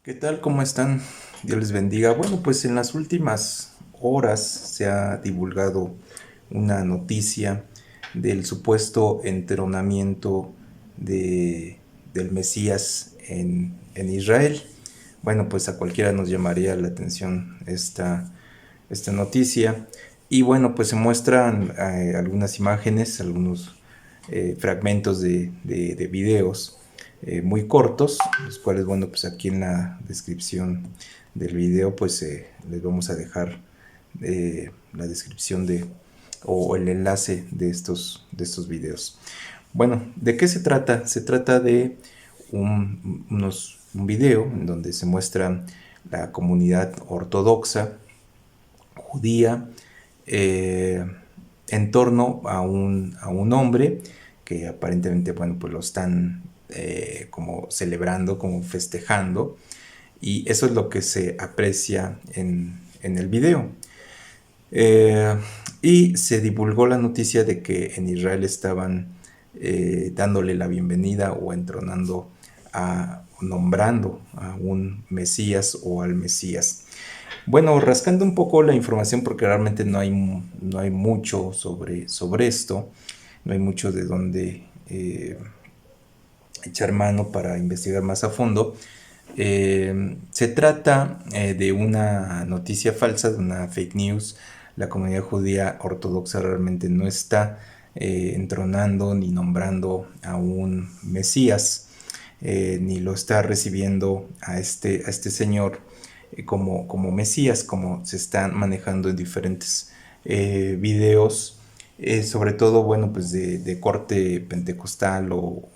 ¿Qué tal? ¿Cómo están? Dios les bendiga. Bueno, pues en las últimas horas se ha divulgado una noticia del supuesto entronamiento de, del Mesías en Israel. Bueno, pues a cualquiera nos llamaría la atención esta noticia. Y bueno, pues se muestran algunas imágenes, algunos fragmentos de videos muy cortos, los cuales, bueno, pues aquí en la descripción del video, pues les vamos a dejar la descripción o el enlace de estos videos. Bueno, ¿de qué se trata? Se trata de un video en donde se muestra la comunidad ortodoxa judía eh, en torno a un hombre que aparentemente, bueno, pues lo están como celebrando, como festejando, y eso es lo que se aprecia en el video. Eh, y se divulgó la noticia de que en Israel estaban dándole la bienvenida o entronando nombrando a un Mesías o al Mesías. Bueno, rascando un poco la información porque realmente no hay mucho sobre esto, no hay mucho de dónde echar mano para investigar más a fondo. Se trata de una noticia falsa, de una fake news. La comunidad judía ortodoxa realmente no está entronando ni nombrando a un Mesías, ni lo está recibiendo a este señor como Mesías, como se están manejando en diferentes videos, sobre todo, bueno, pues de corte pentecostal o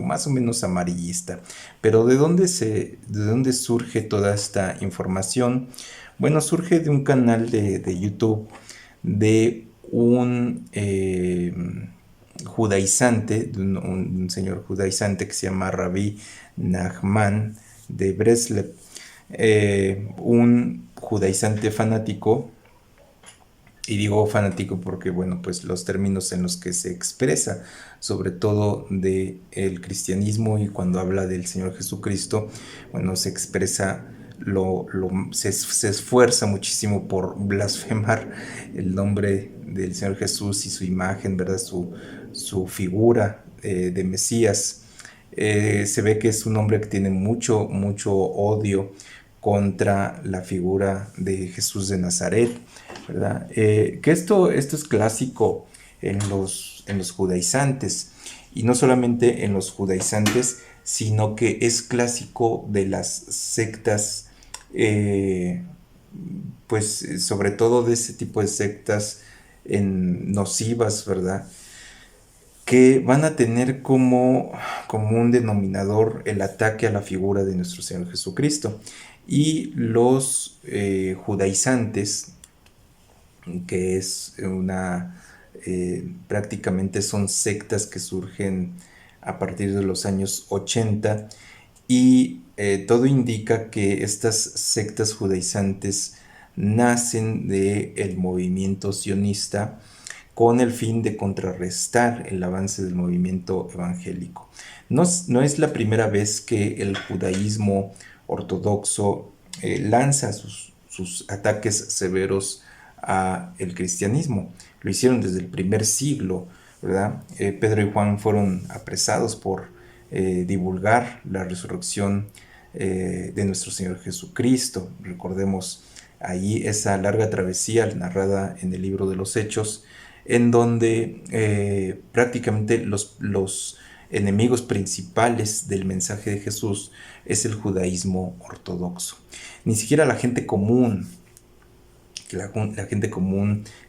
más o menos amarillista. Pero ¿de dónde surge toda esta información? Bueno, surge de un canal de YouTube de un judaizante, de un señor judaizante que se llama Rabbi Nachman de Breslev, un judaizante fanático. Y digo fanático porque, bueno, pues los términos en los que se expresa, sobre todo de el cristianismo, y cuando habla del Señor Jesucristo, bueno, se expresa, se esfuerza muchísimo por blasfemar el nombre del Señor Jesús y su imagen, ¿verdad? Su figura de Mesías. Se ve que es un hombre que tiene mucho, mucho odio contra la figura de Jesús de Nazaret, ¿verdad? Que esto es clásico en los judaizantes, y no solamente en los judaizantes, sino que es clásico de las sectas, eh, pues sobre todo de ese tipo de sectas nocivas, ¿verdad? Que van a tener como un denominador el ataque a la figura de nuestro Señor Jesucristo. Y los judaizantes, que es prácticamente son sectas que surgen a partir de los años 80, y todo indica que estas sectas judaizantes nacen del movimiento sionista con el fin de contrarrestar el avance del movimiento evangélico. No es la primera vez que el judaísmo ortodoxo lanza sus ataques severos a el cristianismo. Lo hicieron desde el primer siglo, ¿verdad? Pedro y Juan fueron apresados por divulgar la resurrección de nuestro Señor Jesucristo. Recordemos allí esa larga travesía narrada en el libro de los Hechos, en donde prácticamente los enemigos principales del mensaje de Jesús es el judaísmo ortodoxo. Ni siquiera la gente común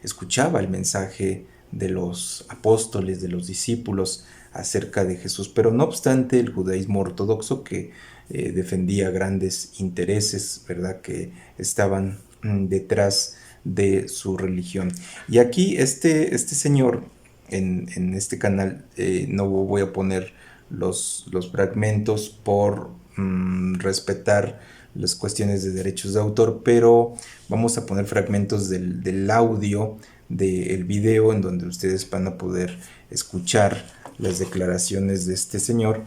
escuchaba el mensaje de los apóstoles, de los discípulos acerca de Jesús, pero no obstante el judaísmo ortodoxo, que defendía grandes intereses, ¿verdad?, que estaban detrás de su religión. Y aquí este señor en este canal, no voy a poner los fragmentos por respetar las cuestiones de derechos de autor, pero vamos a poner fragmentos del audio del video en donde ustedes van a poder escuchar las declaraciones de este señor.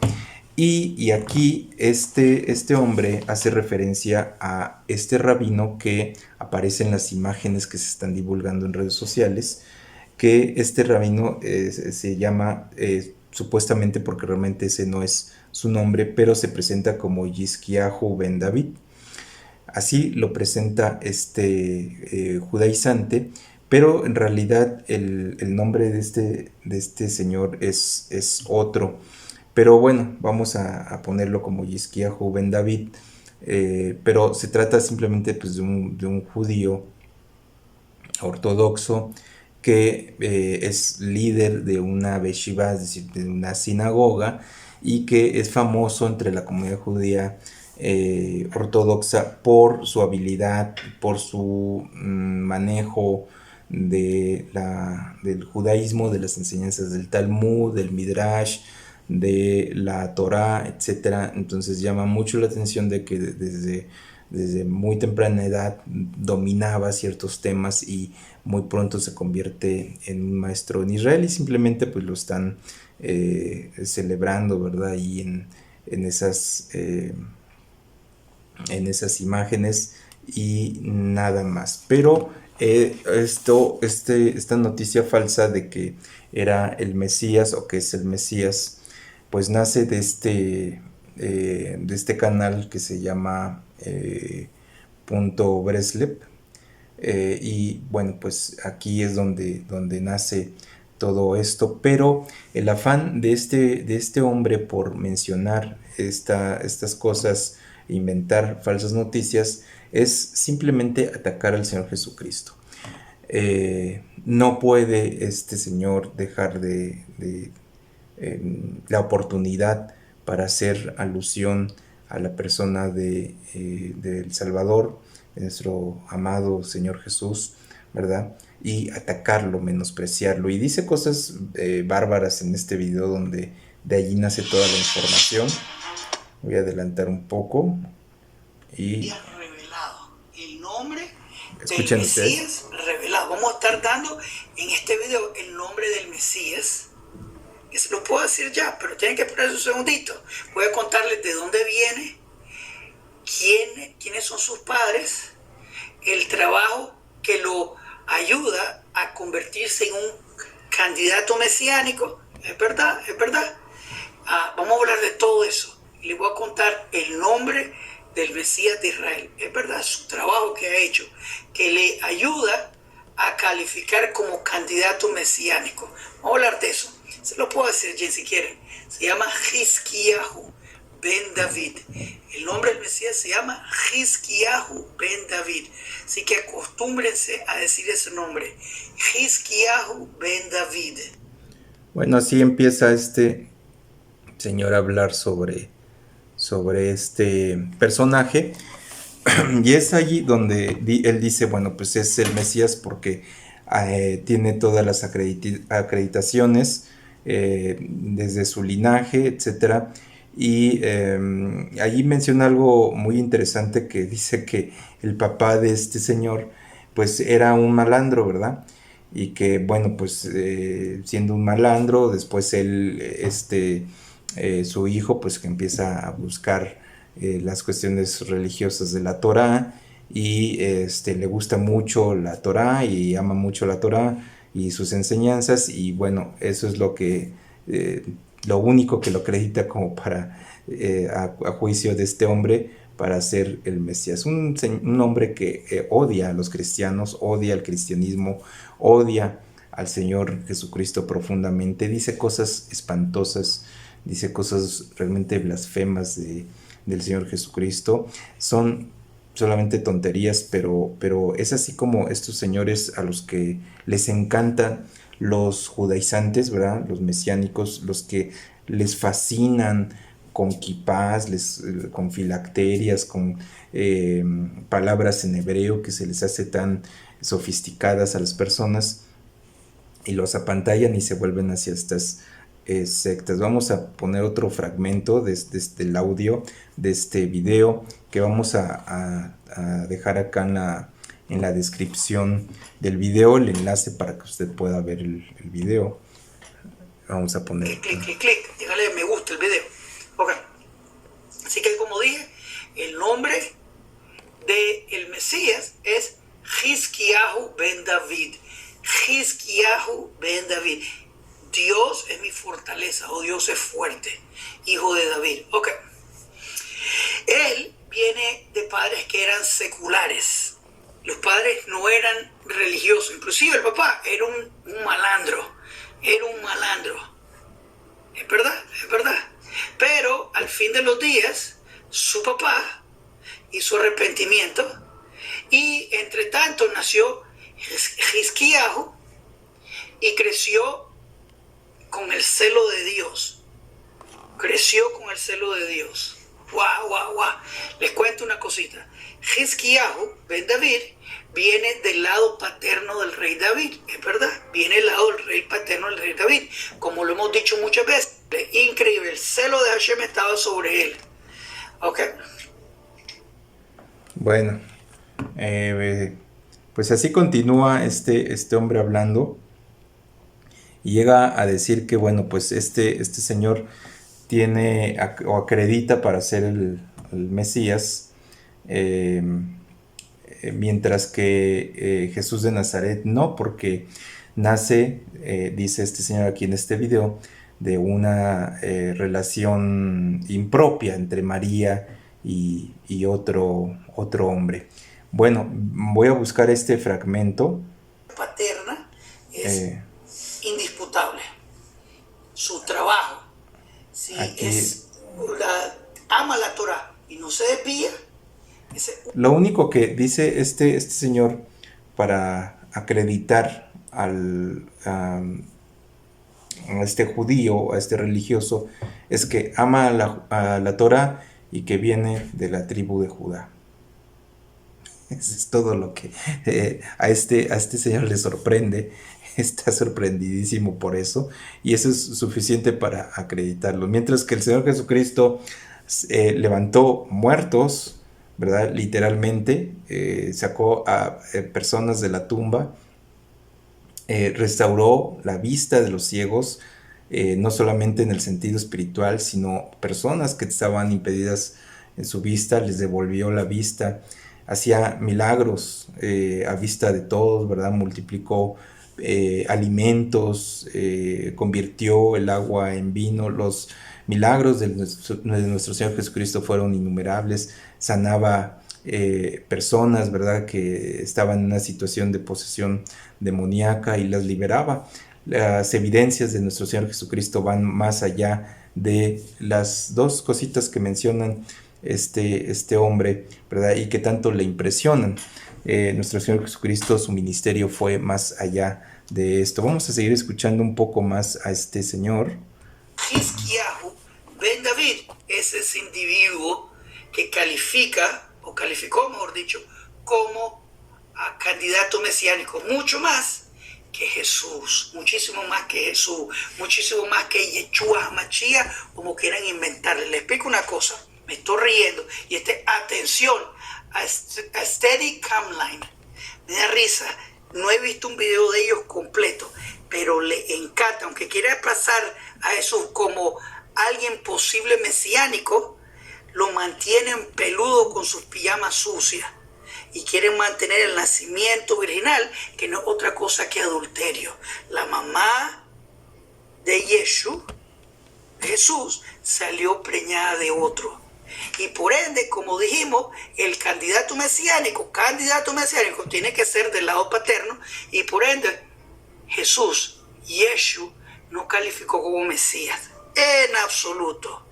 Y aquí este hombre hace referencia a este rabino que aparece en las imágenes que se están divulgando en redes sociales, que este rabino se llama, supuestamente porque realmente ese no es su nombre, pero se presenta como Yizkiyahu ben David. Así lo presenta este judaizante, pero en realidad el nombre de este señor es otro. Pero bueno, vamos a ponerlo como Yizkiyahu ben David, pero se trata simplemente pues, de un judío ortodoxo que es líder de una beshiva, es decir, de una sinagoga, y que es famoso entre la comunidad judía ortodoxa por su habilidad, por su manejo del judaísmo, de las enseñanzas del Talmud, del Midrash, de la Torá, etcétera. Entonces llama mucho la atención de que desde muy temprana edad dominaba ciertos temas y muy pronto se convierte en un maestro en Israel, y simplemente pues lo están celebrando, ¿verdad? Y en esas imágenes y nada más. Pero esta noticia falsa de que era el Mesías o que es el Mesías, pues nace de este canal que se llama Punto Breslev. Y bueno, pues aquí es donde nace todo esto, pero el afán de este hombre por mencionar estas cosas, inventar falsas noticias, es simplemente atacar al Señor Jesucristo. No puede este señor dejar la oportunidad para hacer alusión a la persona del Salvador, de nuestro amado Señor Jesús, ¿verdad? Y atacarlo, menospreciarlo. Y dice cosas bárbaras en este video donde de allí nace toda la información. Voy a adelantar un poco y revelado el nombre escuchen del Mesías ustedes. revelado. Vamos a estar dando en este video el nombre del Mesías, que se lo puedo decir ya, pero tienen que esperar un segundito. Voy a contarles de dónde viene, quiénes son sus padres, el trabajo que lo ayuda a convertirse en un candidato mesiánico. Es verdad, es verdad. Vamos a hablar de todo eso. Y les voy a contar el nombre del Mesías de Israel. Es verdad, su trabajo que ha hecho, que le ayuda a calificar como candidato mesiánico. Vamos a hablar de eso. Se lo puedo decir, Jen, si quieren. Se llama Hizkiyahu ben David. El nombre del Mesías se llama Hizkiyahu ben David. Así que acostúmbrense a decir ese nombre. Hizkiyahu ben David. Bueno, así empieza este señor a hablar sobre este personaje. Y es allí donde él dice, bueno, pues es el Mesías porque tiene todas las acreditaciones desde su linaje, etcétera. Y allí menciona algo muy interesante, que dice que el papá de este señor pues era un malandro, ¿verdad? Y que bueno, pues siendo un malandro, después él, su hijo, pues que empieza a buscar las cuestiones religiosas de la Torá, y le gusta mucho la Torá y ama mucho la Torá y sus enseñanzas, y bueno, eso es lo único que lo acredita como para a juicio de este hombre para ser el Mesías. Un hombre que odia a los cristianos, odia al cristianismo, odia al Señor Jesucristo profundamente, dice cosas espantosas, dice cosas realmente blasfemas del Señor Jesucristo. Son solamente tonterías, pero es así como estos señores a los que les encantan los judaizantes, ¿verdad? Los mesiánicos, los que les fascinan con kipás, con filacterias, con palabras en hebreo que se les hace tan sofisticadas a las personas, y los apantallan y se vuelven hacia estas sectas. Vamos a poner otro fragmento de el audio de este video que vamos a dejar acá en la descripción del video, el enlace para que usted pueda ver el video. Vamos a poner... Clic, clic, clic, clic. Dígale me gusta el video. Ok. que, como dije, el nombre del Mesías es Hizkiyahu ben David. Hizkiyahu ben David. Dios es mi fortaleza, o Dios es fuerte, hijo de David. Ok. Él viene de padres que eran seculares. Los padres no eran religiosos. Inclusive el papá era un malandro. Era un malandro. Es verdad, es verdad. Pero al fin de los días, su papá hizo arrepentimiento y entre tanto nació Hizkiyahu y creció con el celo de Dios. Creció con el celo de Dios. Guau, guau, guau. Les cuento una cosita. Hizkiyahu ben David viene del lado paterno del rey David. Es verdad, viene del lado del rey paterno del rey David. Como lo hemos dicho muchas veces. Increíble, el celo de Hashem estaba sobre él. Ok. Bueno, pues así continúa este hombre hablando y llega a decir que, bueno, pues este señor tiene o acredita para ser el Mesías, mientras que Jesús de Nazaret no, porque nace, dice este señor aquí en este video, de una relación impropia entre María y otro hombre. Bueno, voy a buscar este fragmento. Paterna es indisputable. Su trabajo, si ama la Torah y no se desvía. Lo único que dice este señor para acreditar a este judío, a este religioso, es que ama a la Torah y que viene de la tribu de Judá. Eso es todo lo que a este señor le sorprende. Está sorprendidísimo por eso, y eso es suficiente para acreditarlo. Mientras que el Señor Jesucristo levantó muertos, ¿verdad? Literalmente, sacó a personas de la tumba, restauró la vista de los ciegos, no solamente en el sentido espiritual, sino personas que estaban impedidas en su vista, les devolvió la vista, hacía milagros a vista de todos, ¿verdad? Multiplicó alimentos, convirtió el agua en vino. Los milagros de nuestro Señor Jesucristo fueron innumerables. Sanaba personas, ¿verdad?, que estaban en una situación de posesión demoníaca y las liberaba. Las evidencias de nuestro Señor Jesucristo van más allá de las dos cositas que mencionan este hombre, ¿verdad?, y que tanto le impresionan. Nuestro Señor Jesucristo, su ministerio fue más allá de esto. Vamos a seguir escuchando un poco más a este señor. Hizkiyahu ben David es ese individuo que calificó, mejor dicho, como a candidato mesiánico, mucho más que Jesús, muchísimo más que Jesús, muchísimo más que Yeshua HaMashiach, como quieran inventarle. Les explico una cosa, me estoy riendo, y atención, a Steady Camline. Me da risa. No he visto un video de ellos completo, pero le encanta, aunque quiera pasar a Jesús como alguien posible mesiánico, lo mantienen peludo con sus pijamas sucias y quieren mantener el nacimiento virginal, que no es otra cosa que adulterio. La mamá de Jesús, salió preñada de otro. Y por ende, como dijimos, el candidato mesiánico tiene que ser del lado paterno, y por ende Jesús, Yeshua, no calificó como Mesías en absoluto,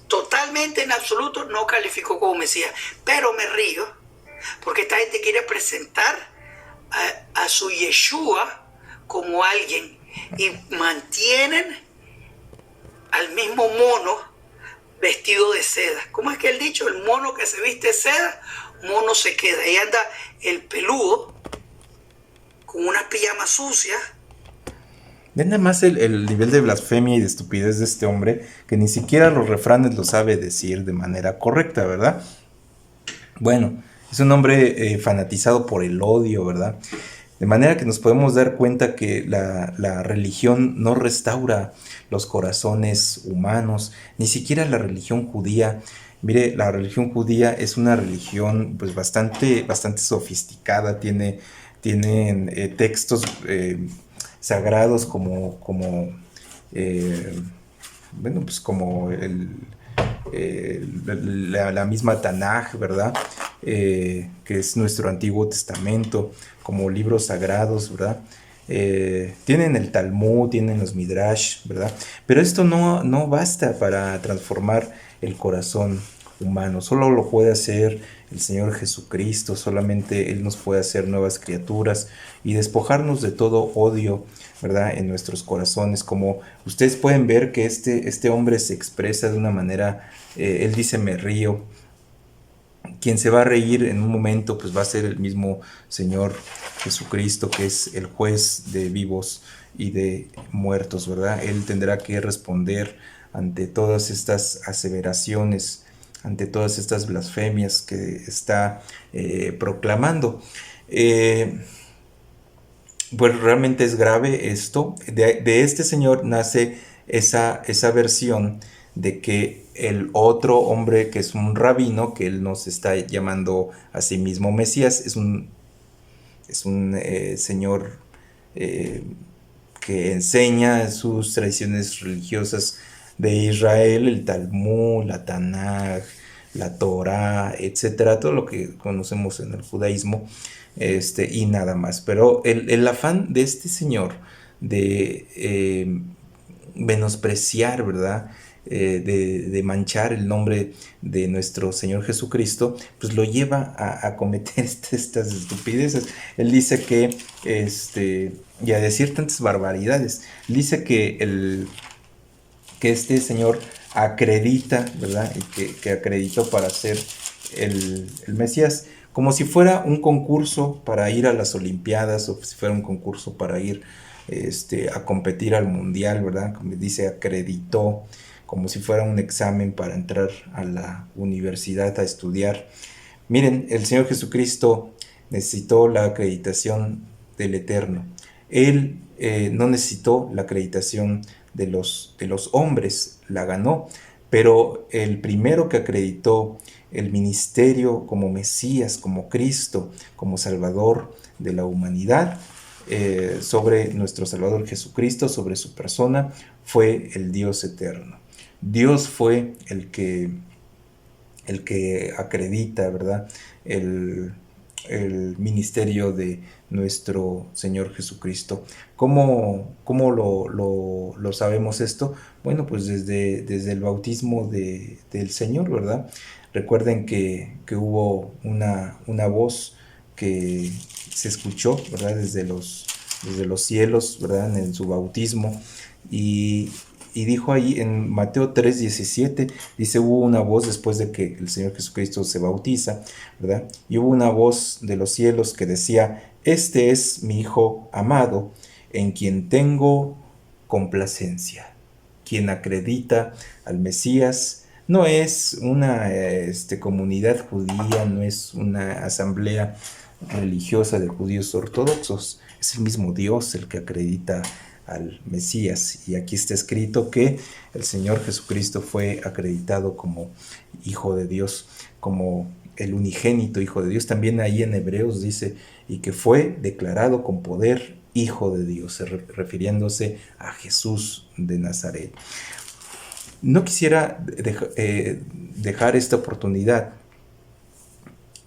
totalmente en absoluto no calificó como Mesías. Pero me río porque esta gente quiere presentar a su Yeshua como alguien y mantienen al mismo mono vestido de seda. ¿Cómo es que el dicho? El mono que se viste de seda, mono se queda. Ahí anda el peludo con unas pijamas sucias. Ven nada más el nivel de blasfemia y de estupidez de este hombre, que ni siquiera los refranes lo sabe decir de manera correcta, ¿verdad? Bueno, es un hombre fanatizado por el odio, ¿verdad? De manera que nos podemos dar cuenta que la religión no restaura los corazones humanos, ni siquiera la religión judía, Mire, la religión judía es una religión pues bastante sofisticada, tienen textos sagrados eh, bueno, pues como la misma Tanaj, ¿verdad? Que es nuestro Antiguo Testamento, como libros sagrados, ¿verdad? Tienen el Talmud, tienen los Midrash, ¿verdad? Pero esto no basta para transformar el corazón humano, solo lo puede hacer el Señor Jesucristo, solamente Él nos puede hacer nuevas criaturas y despojarnos de todo odio, ¿verdad? En nuestros corazones, como ustedes pueden ver que este hombre se expresa de una manera, él dice me río, quien se va a reír en un momento pues va a ser el mismo Señor Jesucristo, que es el juez de vivos y de muertos, ¿verdad? Él tendrá que responder ante todas estas aseveraciones, ante todas estas blasfemias que está proclamando. Pues realmente es grave esto. De este señor nace esa versión de que el otro hombre, que es un rabino, que él nos está llamando a sí mismo Mesías, es un señor eh, que enseña sus tradiciones religiosas de Israel, el Talmud, la Tanaj, la Torah, etcétera, todo lo que conocemos en el judaísmo, y nada más. Pero el afán de este señor de menospreciar, ¿verdad? De manchar el nombre de nuestro Señor Jesucristo, pues lo lleva a cometer estas estupideces. Él dice que, y a decir tantas barbaridades, dice que este señor acredita, ¿verdad? Y que acreditó para ser el Mesías, como si fuera un concurso para ir a las Olimpiadas o si fuera un concurso para ir a competir al Mundial, ¿verdad? Como dice, acreditó, como si fuera un examen para entrar a la universidad a estudiar. Miren, el Señor Jesucristo necesitó la acreditación del Eterno. Él no necesitó la acreditación de los hombres, la ganó, pero el primero que acreditó el ministerio como Mesías, como Cristo, como Salvador de la humanidad, sobre nuestro Salvador Jesucristo, sobre su persona, fue el Dios eterno. Dios fue el que acredita, ¿verdad? El ministerio de nuestro Señor Jesucristo. ¿Cómo lo sabemos esto? Bueno, pues desde el bautismo del Señor, ¿verdad? Recuerden que hubo una voz que se escuchó, ¿verdad? Desde los cielos, ¿verdad? En su bautismo. Y dijo ahí en Mateo 3:17, dice, hubo una voz después de que el Señor Jesucristo se bautiza, ¿verdad? Y hubo una voz de los cielos que decía, este es mi Hijo amado, en quien tengo complacencia. Quien acredita al Mesías no es una comunidad judía, no es una asamblea religiosa de judíos ortodoxos, es el mismo Dios el que acredita al Mesías. Y aquí está escrito que el Señor Jesucristo fue acreditado como Hijo de Dios, como el unigénito Hijo de Dios. También ahí en Hebreos dice, y que fue declarado con poder Hijo de Dios, refiriéndose a Jesús de Nazaret. No quisiera dejar esta oportunidad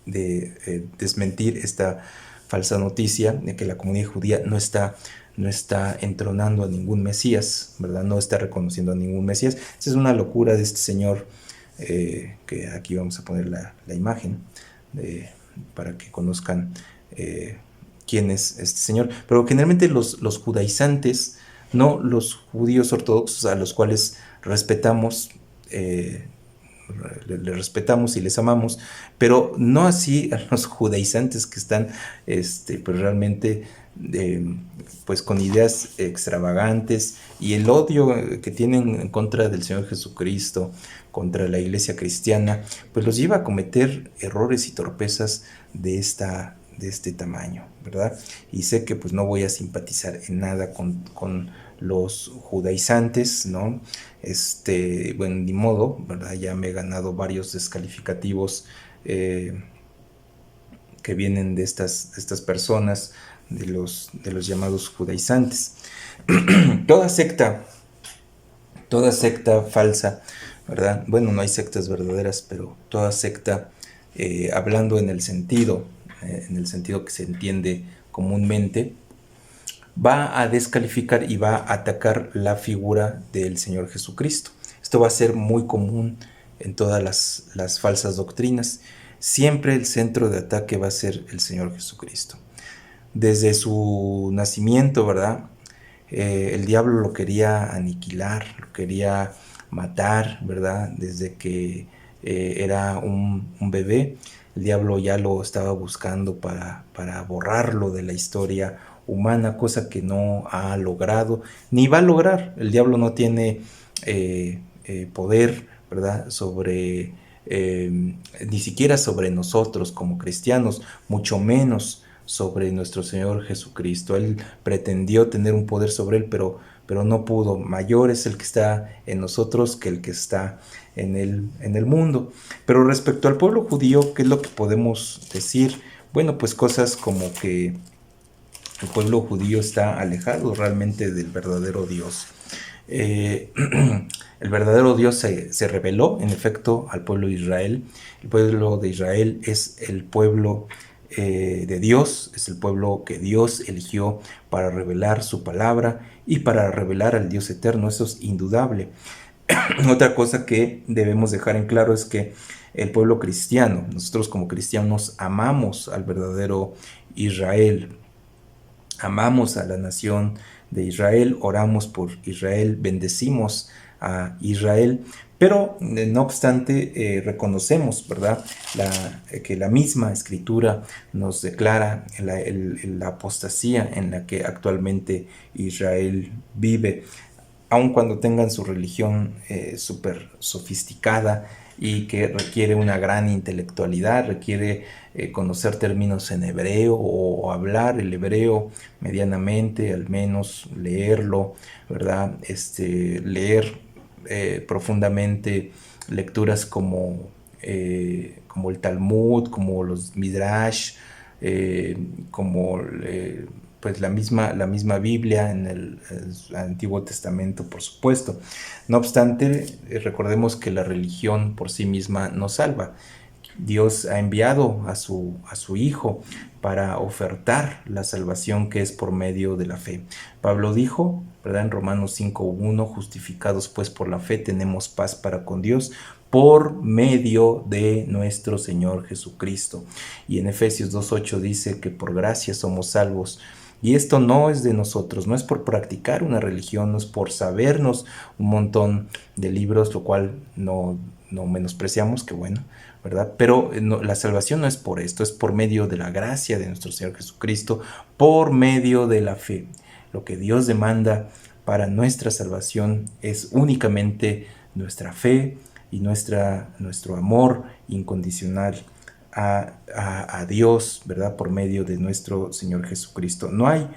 de desmentir esta falsa noticia de que la comunidad judía no está entronando a ningún Mesías, ¿verdad? No está reconociendo a ningún Mesías. Esa es una locura de este señor, que aquí vamos a poner la imagen para que conozcan quién es este señor. Pero generalmente los judaizantes, no los judíos ortodoxos a los cuales respetamos, les respetamos y les amamos, pero no así a los judaizantes que están pues realmente pues con ideas extravagantes y el odio que tienen en contra del Señor Jesucristo, contra la iglesia cristiana, pues los lleva a cometer errores y torpezas de este tamaño, ¿verdad? Y sé que pues no voy a simpatizar en nada con los judaizantes, ¿no? Bueno, ni modo, ¿verdad? Ya me he ganado varios descalificativos que vienen de estas personas, de los llamados judaizantes. Toda secta falsa, ¿verdad? Bueno, no hay sectas verdaderas, pero toda secta, hablando en el sentido que se entiende comúnmente, va a descalificar y va a atacar la figura del Señor Jesucristo. Esto va a ser muy común en todas las falsas doctrinas. Siempre el centro de ataque va a ser el Señor Jesucristo. Desde su nacimiento, ¿verdad? El diablo lo quería aniquilar, lo quería matar, ¿verdad? Desde que era un bebé, el diablo ya lo estaba buscando para borrarlo de la historia humana, cosa que no ha logrado, ni va a lograr. El diablo no tiene poder, ¿verdad? Ni siquiera sobre nosotros como cristianos, mucho menos sobre nuestro Señor Jesucristo. Él pretendió tener un poder sobre él, pero no pudo. Mayor es el que está en nosotros que el que está en el mundo. Pero respecto al pueblo judío, ¿qué es lo que podemos decir? Bueno, pues cosas como que el pueblo judío está alejado realmente del verdadero Dios. El verdadero Dios se reveló, en efecto, al pueblo de Israel. El pueblo de Israel es el pueblo de Dios, es el pueblo que Dios eligió para revelar su palabra y para revelar al Dios eterno. Eso es indudable. Otra cosa que debemos dejar en claro es que el pueblo cristiano, nosotros como cristianos amamos al verdadero Israel, amamos a la nación de Israel, oramos por Israel, bendecimos a Israel, pero no obstante reconocemos, ¿verdad?, que la misma escritura nos declara la apostasía en la que actualmente Israel vive, aun cuando tengan su religión súper sofisticada y que requiere una gran intelectualidad, requiere conocer términos en hebreo o hablar el hebreo medianamente, al menos leerlo, ¿verdad? Leer profundamente lecturas como el Talmud, como los Midrash, como pues la misma Biblia en el Antiguo Testamento, por supuesto. No obstante, recordemos que la religión por sí misma no salva. Dios ha enviado a su Hijo para ofertar la salvación que es por medio de la fe. Pablo dijo, ¿verdad?, en Romanos 5:1, justificados pues por la fe tenemos paz para con Dios por medio de nuestro Señor Jesucristo. Y en Efesios 2:8 dice que por gracia somos salvos. Y esto no es de nosotros, no es por practicar una religión, no es por sabernos un montón de libros, lo cual no menospreciamos, que bueno, ¿verdad? Pero la salvación no es por esto, es por medio de la gracia de nuestro Señor Jesucristo, por medio de la fe. Lo que Dios demanda para nuestra salvación es únicamente nuestra fe y nuestro amor incondicional a Dios, ¿verdad?, por medio de nuestro Señor Jesucristo. No hay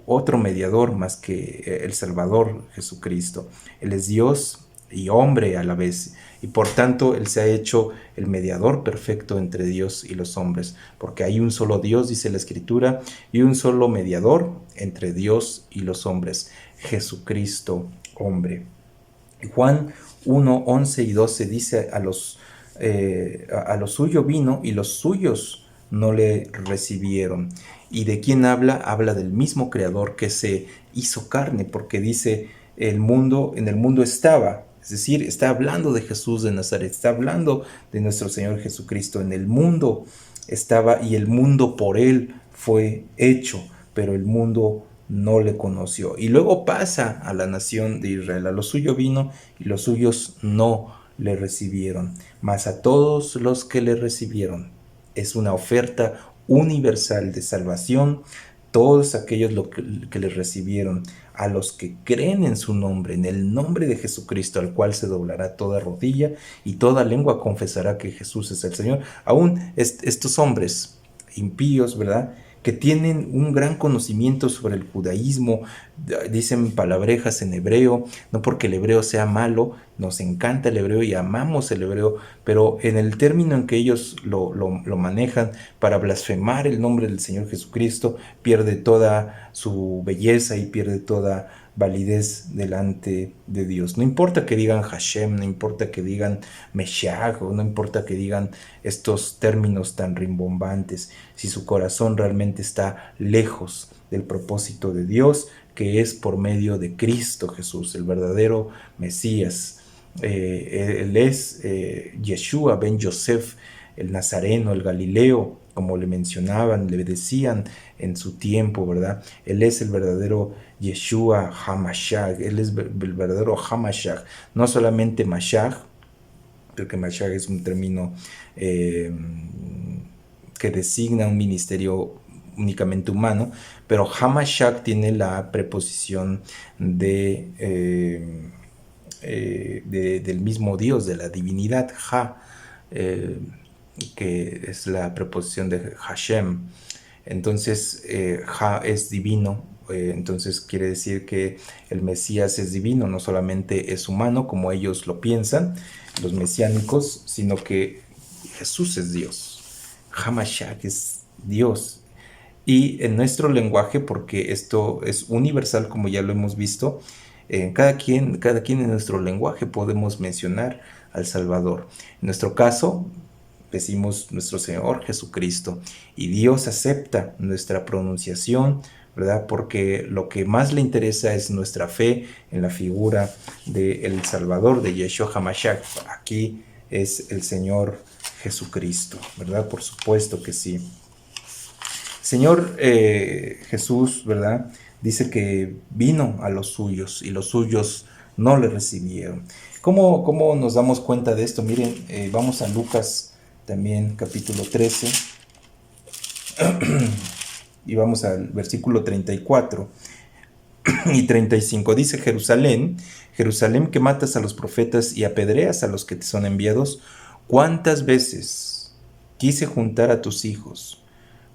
otro mediador más que el Salvador Jesucristo. Él es Dios y hombre a la vez, y por tanto Él se ha hecho el mediador perfecto entre Dios y los hombres, porque hay un solo Dios, dice la Escritura, y un solo mediador entre Dios y los hombres, Jesucristo, hombre. Juan 1:11 y 12 dice a lo suyo vino y los suyos no le recibieron. ¿Y de quién habla? Habla del mismo Creador que se hizo carne, porque dice en el mundo estaba, es decir, está hablando de Jesús de Nazaret, está hablando de nuestro Señor Jesucristo. En el mundo estaba y el mundo por él fue hecho, pero el mundo no le conoció. Y luego pasa a la nación de Israel. A lo suyo vino y los suyos no le recibieron. Mas a todos los que le recibieron, es una oferta universal de salvación. Todos aquellos que le recibieron, a los que creen en su nombre, en el nombre de Jesucristo, al cual se doblará toda rodilla y toda lengua confesará que Jesús es el Señor. Aún estos hombres impíos, ¿verdad?, que tienen un gran conocimiento sobre el judaísmo, dicen palabrejas en hebreo, no porque el hebreo sea malo, nos encanta el hebreo y amamos el hebreo, pero en el término en que ellos lo manejan para blasfemar el nombre del Señor Jesucristo, pierde toda su belleza y pierde toda validez delante de Dios. No importa que digan Hashem, no importa que digan Meshiach, o no importa que digan estos términos tan rimbombantes, si su corazón realmente está lejos del propósito de Dios, que es por medio de Cristo Jesús, el verdadero Mesías. Él es Yeshua ben Yosef, el Nazareno, el Galileo, como le mencionaban, le decían en su tiempo, ¿verdad? Él es el verdadero Yeshua HaMashiach, él es el verdadero HaMashiach, no solamente Mashiach, porque Mashiach es un término que designa un ministerio únicamente humano, pero HaMashiach tiene la preposición del mismo Dios, de la divinidad, Ha, que es la preposición de Hashem. Entonces, Ha es divino, entonces quiere decir que el Mesías es divino, no solamente es humano como ellos lo piensan, los mesiánicos, sino que Jesús es Dios. HaMashiach es Dios. Y en nuestro lenguaje, porque esto es universal como ya lo hemos visto, cada quien en nuestro lenguaje podemos mencionar al Salvador. En nuestro caso, decimos nuestro Señor Jesucristo, y Dios acepta nuestra pronunciación, ¿verdad? Porque lo que más le interesa es nuestra fe en la figura del Salvador, de Yeshua HaMashiach. Aquí es el Señor Jesucristo, ¿verdad? Por supuesto que sí. Señor Jesús, ¿verdad? Dice que vino a los suyos y los suyos no le recibieron. ¿Cómo nos damos cuenta de esto? Miren, vamos a Lucas también, capítulo 13, y vamos al versículo 34 y 35. Dice: Jerusalén, Jerusalén, que matas a los profetas y apedreas a los que te son enviados, ¿cuántas veces quise juntar a tus hijos,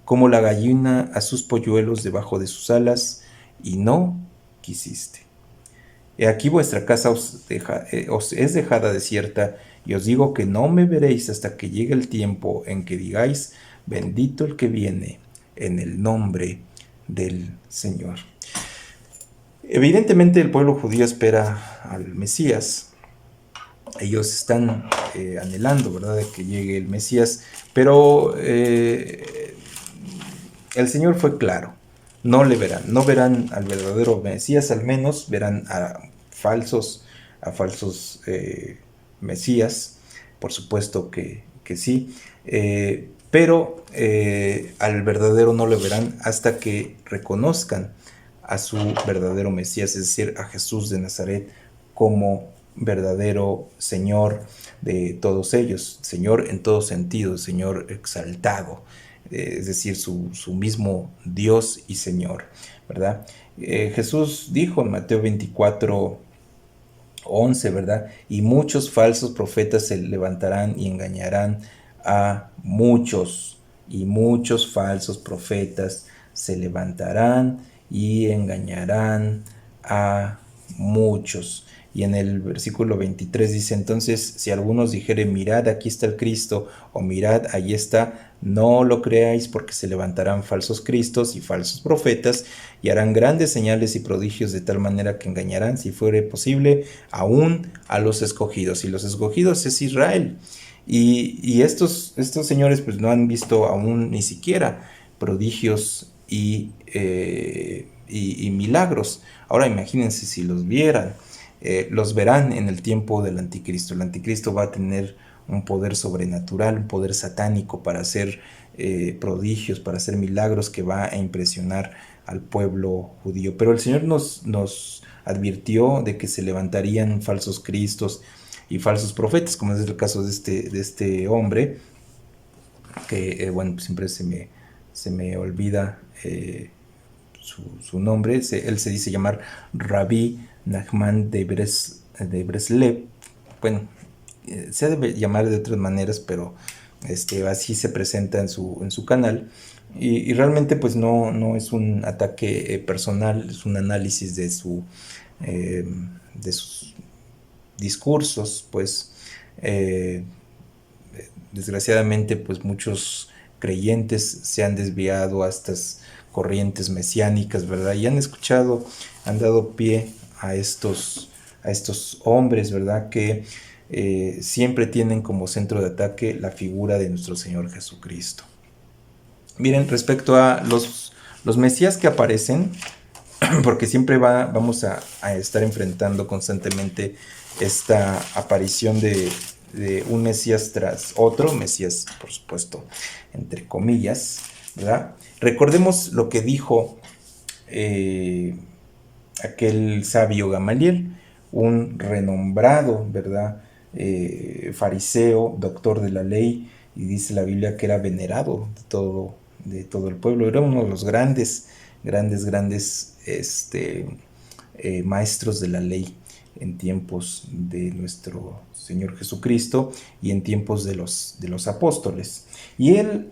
como la gallina a sus polluelos debajo de sus alas, y no quisiste? He aquí vuestra casa os es dejada desierta, y os digo que no me veréis hasta que llegue el tiempo en que digáis: bendito el que viene en el nombre del Señor. Evidentemente el pueblo judío espera al Mesías. Ellos están anhelando, ¿verdad?, de que llegue el Mesías, pero el Señor fue claro: no le verán, no verán al verdadero Mesías, al menos verán a falsos Mesías, por supuesto que sí, pero al verdadero no le verán hasta que reconozcan a su verdadero Mesías, es decir, a Jesús de Nazaret, como verdadero Señor de todos ellos, Señor en todo sentido, Señor exaltado, es decir, su mismo Dios y Señor, ¿verdad? Jesús dijo en Mateo 24:11, ¿verdad? Y muchos falsos profetas se levantarán y engañarán a muchos, y muchos falsos profetas se levantarán y engañarán a muchos. Y en el versículo 23 dice: entonces, si algunos dijeren: mirad, aquí está el Cristo, o mirad, allí está, no lo creáis, porque se levantarán falsos cristos y falsos profetas, y harán grandes señales y prodigios, de tal manera que engañarán, si fuere posible, aún a los escogidos. Y los escogidos es Israel. Y estos señores pues no han visto aún ni siquiera prodigios y milagros. Ahora imagínense si los vieran. Los verán en el tiempo del anticristo. El anticristo va a tener un poder sobrenatural, un poder satánico para hacer prodigios, para hacer milagros, que va a impresionar al pueblo judío. Pero el Señor nos advirtió de que se levantarían falsos cristos y falsos profetas, como es el caso de este hombre, que bueno, siempre se me olvida su nombre. Él se dice llamar Rabí Nachman de Breslev. Bueno, se debe llamar de otras maneras, pero así se presenta en su canal. Y realmente pues no es un ataque personal, es un análisis eh, de sus discursos, pues eh, desgraciadamente pues muchos creyentes se han desviado a estas corrientes mesiánicas, ¿verdad? Y han escuchado, han dado pie a estos hombres, ¿verdad? Que siempre tienen como centro de ataque la figura de nuestro Señor Jesucristo. Miren, respecto a los mesías que aparecen, porque siempre vamos a estar enfrentando constantemente esta aparición de un Mesías tras otro, Mesías, por supuesto, entre comillas, ¿verdad? Recordemos lo que dijo aquel sabio Gamaliel, un renombrado, ¿verdad? Fariseo, doctor de la ley, y dice la Biblia que era venerado de todo el pueblo, era uno de los grandes maestros de la ley en tiempos de nuestro Señor Jesucristo y en tiempos de los apóstoles. Y él,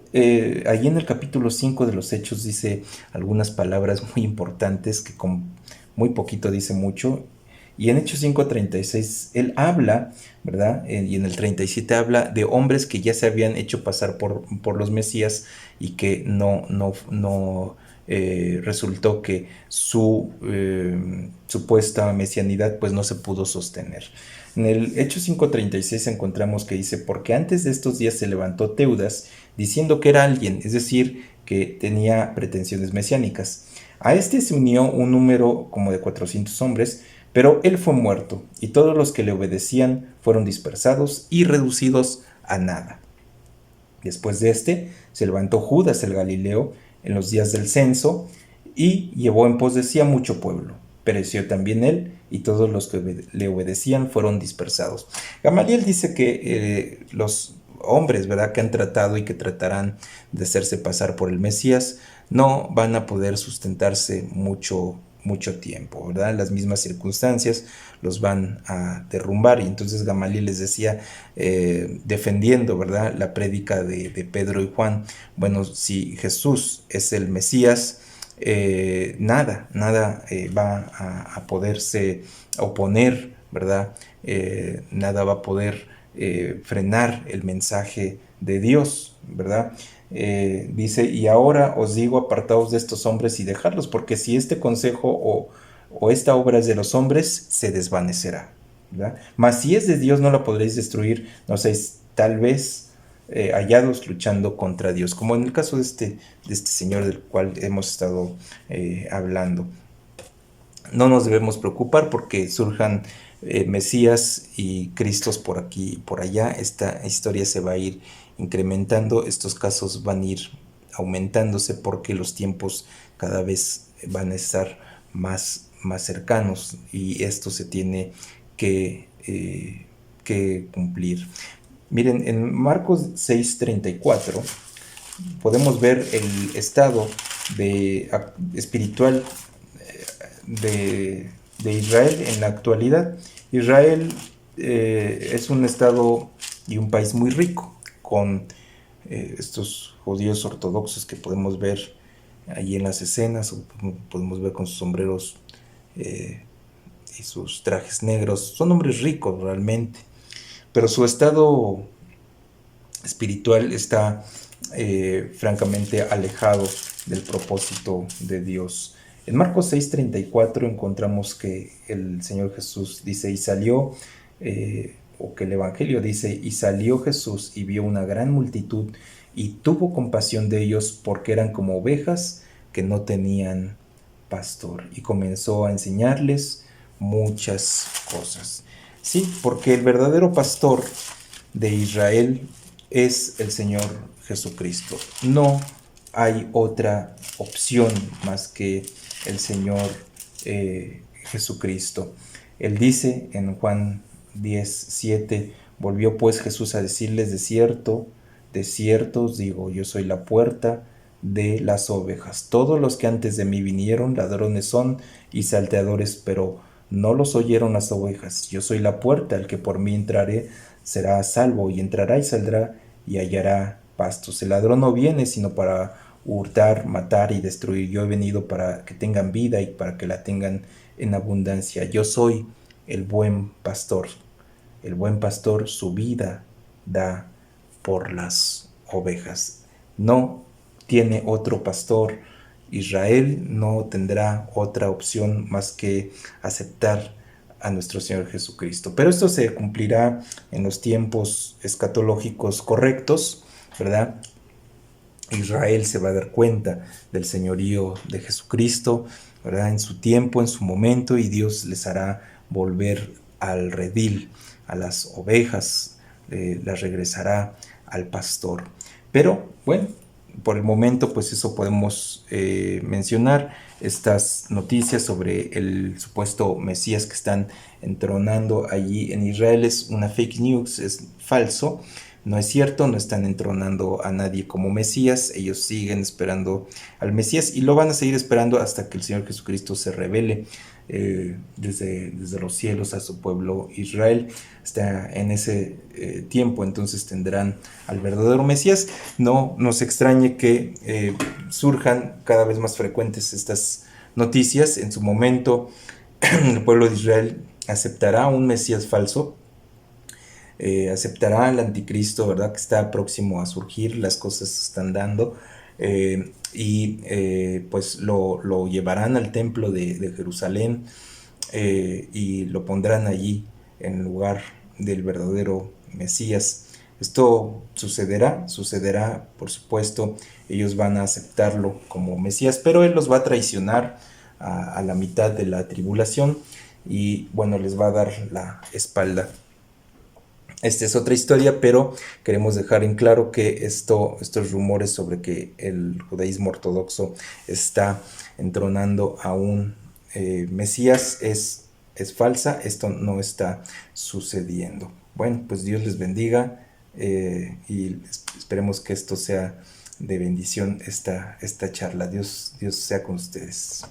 allí en el capítulo 5 de los Hechos, dice algunas palabras muy importantes que con muy poquito dice mucho. Y en Hechos 5:36 él habla, ¿verdad? Y en el 37 habla de hombres que ya se habían hecho pasar por los Mesías y que resultó que su supuesta mesianidad pues no se pudo sostener. En el Hechos 5:36 encontramos que dice, porque antes de estos días se levantó Teudas diciendo que era alguien, es decir, que tenía pretensiones mesiánicas. A este se unió un número como de 400 hombres, pero él fue muerto, y todos los que le obedecían fueron dispersados y reducidos a nada. Después de este, se levantó Judas el Galileo en los días del censo, y llevó en pos de sí a mucho pueblo. Pereció también él, y todos los que le obedecían fueron dispersados. Gamaliel dice que los hombres, ¿verdad?, que han tratado y que tratarán de hacerse pasar por el Mesías, no van a poder sustentarse mucho tiempo, ¿verdad? Las mismas circunstancias los van a derrumbar. Y entonces Gamaliel les decía, defendiendo, ¿verdad?, la prédica de Pedro y Juan, bueno, si Jesús es el Mesías, nada va a poderse oponer, ¿verdad? Nada va a poder frenar el mensaje de Dios, ¿verdad? Dice, y ahora os digo, apartaos de estos hombres y dejadlos, porque si este consejo o esta obra es de los hombres, se desvanecerá, ¿verdad? Mas si es de Dios, no la podréis destruir, no seáis tal vez hallados luchando contra Dios, como en el caso de este señor del cual hemos estado hablando. No nos debemos preocupar porque surjan Mesías y Cristos por aquí y por allá. Esta historia se va a ir incrementando, estos casos van a ir aumentándose porque los tiempos cada vez van a estar más cercanos, y esto se tiene que cumplir. Miren, en Marcos 6:34 podemos ver el estado espiritual de Israel en la actualidad. Israel es un estado y un país muy rico, con estos judíos ortodoxos que podemos ver allí en las escenas, o podemos ver con sus sombreros y sus trajes negros. Son hombres ricos realmente, pero su estado espiritual está francamente alejado del propósito de Dios. En Marcos 6:34 encontramos que el Señor Jesús dice, y salió, o que el Evangelio dice, y salió Jesús y vio una gran multitud y tuvo compasión de ellos porque eran como ovejas que no tenían pastor, y comenzó a enseñarles muchas cosas. Sí, porque el verdadero pastor de Israel es el Señor Jesucristo. No hay otra opción más que el Señor Jesucristo. Él dice en Juan 10:7, volvió pues Jesús a decirles, de cierto os digo, yo soy la puerta de las ovejas. Todos los que antes de mí vinieron, ladrones son y salteadores, pero no los oyeron las ovejas. Yo soy la puerta, el que por mí entrare será salvo, y entrará y saldrá y hallará pastos. El ladrón no viene sino para hurtar, matar y destruir. Yo he venido para que tengan vida y para que la tengan en abundancia. Yo soy el buen pastor. El buen pastor su vida da por las ovejas. No tiene otro pastor. Israel no tendrá otra opción más que aceptar a nuestro Señor Jesucristo. Pero esto se cumplirá en los tiempos escatológicos correctos, ¿verdad? Israel se va a dar cuenta del señorío de Jesucristo, ¿verdad? En su tiempo, en su momento, y Dios les hará volver al redil, a las ovejas, las regresará al pastor. Pero bueno, por el momento pues eso podemos mencionar. Estas noticias sobre el supuesto Mesías que están entronando allí en Israel es una fake news, es falso. No es cierto, no están entronando a nadie como Mesías, ellos siguen esperando al Mesías y lo van a seguir esperando hasta que el Señor Jesucristo se revele desde los cielos a su pueblo Israel. Hasta en ese tiempo entonces tendrán al verdadero Mesías. No nos extrañe que surjan cada vez más frecuentes estas noticias. En su momento el pueblo de Israel aceptará un Mesías falso, aceptará al anticristo, ¿verdad? Que está próximo a surgir, las cosas se están dando, pues lo llevarán al templo de Jerusalén y lo pondrán allí en lugar del verdadero Mesías. Esto sucederá, por supuesto, ellos van a aceptarlo como Mesías, pero él los va a traicionar a la mitad de la tribulación y bueno, les va a dar la espalda. Esta es otra historia, pero queremos dejar en claro que estos rumores sobre que el judaísmo ortodoxo está entronando a un Mesías es falsa. Esto no está sucediendo. Bueno, pues Dios les bendiga y esperemos que esto sea de bendición esta charla. Dios sea con ustedes.